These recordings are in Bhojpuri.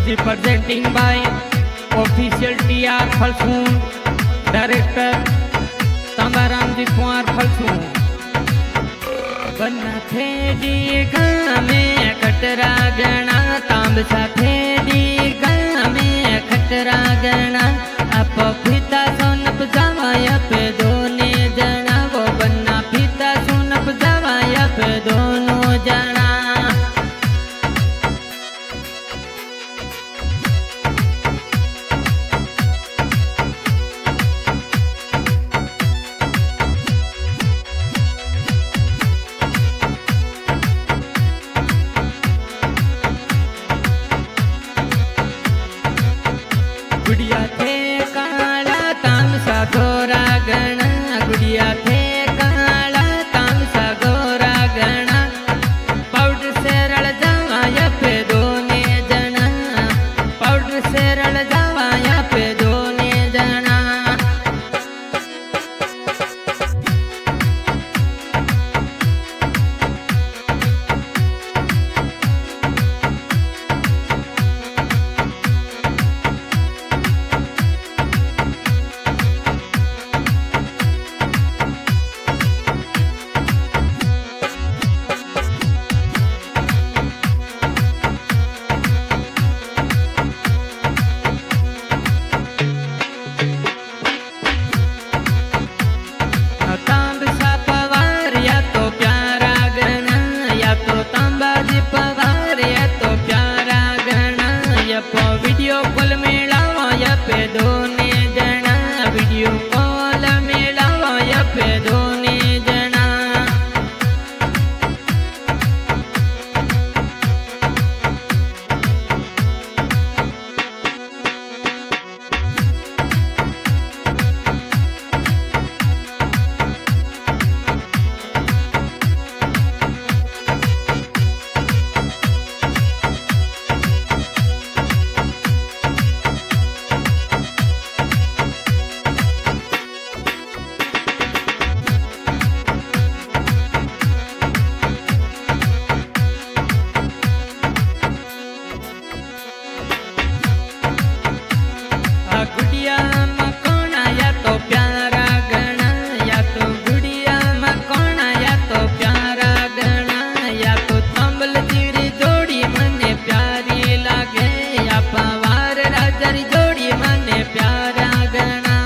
Representing by official TR Falsoon, director Tambaramji Kumar Falsoon. बन्ना थेडी गामे खटरा गणा तांब साथे दी गामे खटरा गणा आप पिता सोनप जावाया पे दोने जना वो बन्ना पिता सोनप जावाया पे दोनों जना गुड़िया थे काला तामसा गोरा गणा गुड़िया थे काला तामसा गोरा गणा पाउडर से रल जावाया पे दोने जना पाउडर से रल जावाया पे दोने जना वीडियो कॉल में लावाया पे दोने जना वीडियो कॉल में लावाया पे दोने जना गुड़िया मकोना या तो प्यारा गणा या तो गुड़िया मकोना या तो प्यारा गणा या तो तंबल जीरी जोड़ी मने प्यारी लागे या पवार राजरी जोड़ी मने प्यारा गणा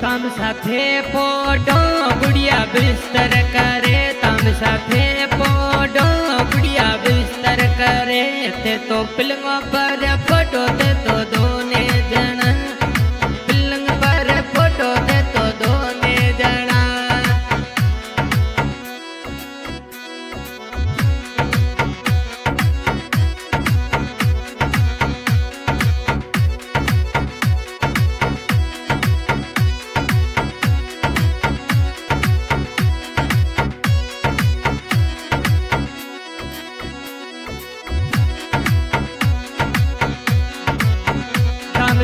तम साथे पोडो गुड़िया बिस्तर करे तम साथे पोडो गुड़िया बिस्तर करे ते तो पिलंग पर फोटो ते तो दोने जना पिलंग पर फोटो ते तो दोने जना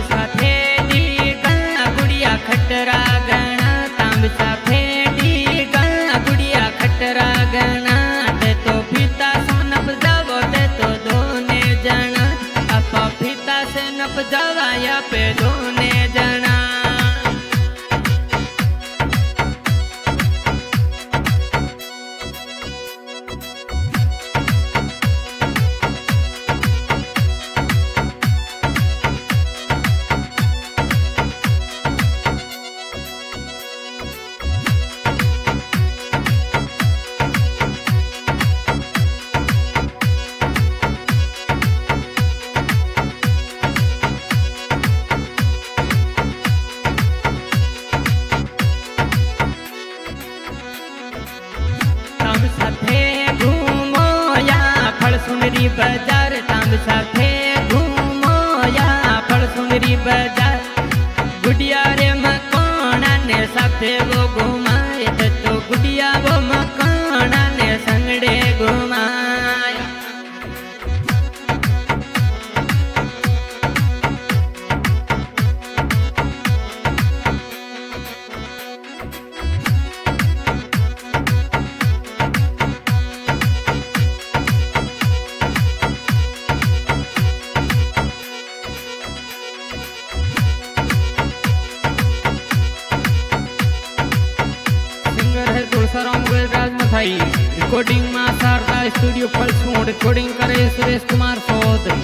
साथे दी गणा गुड़िया खटरा गणा तांब साथे दी गणा गुड़िया खटरा गणा ते तो पिता सोनप जावो ते तो दोने जना अपा पिता से नप जावाया पे दोने जना साथे वो घुमाए तो गुड़िया वो मकाना ने संगड़े घुमाए। रिकॉर्डिंग में शारदा स्टूडियो पल्स रिकॉर्डिंग करे सुरेश कुमार चौधरी।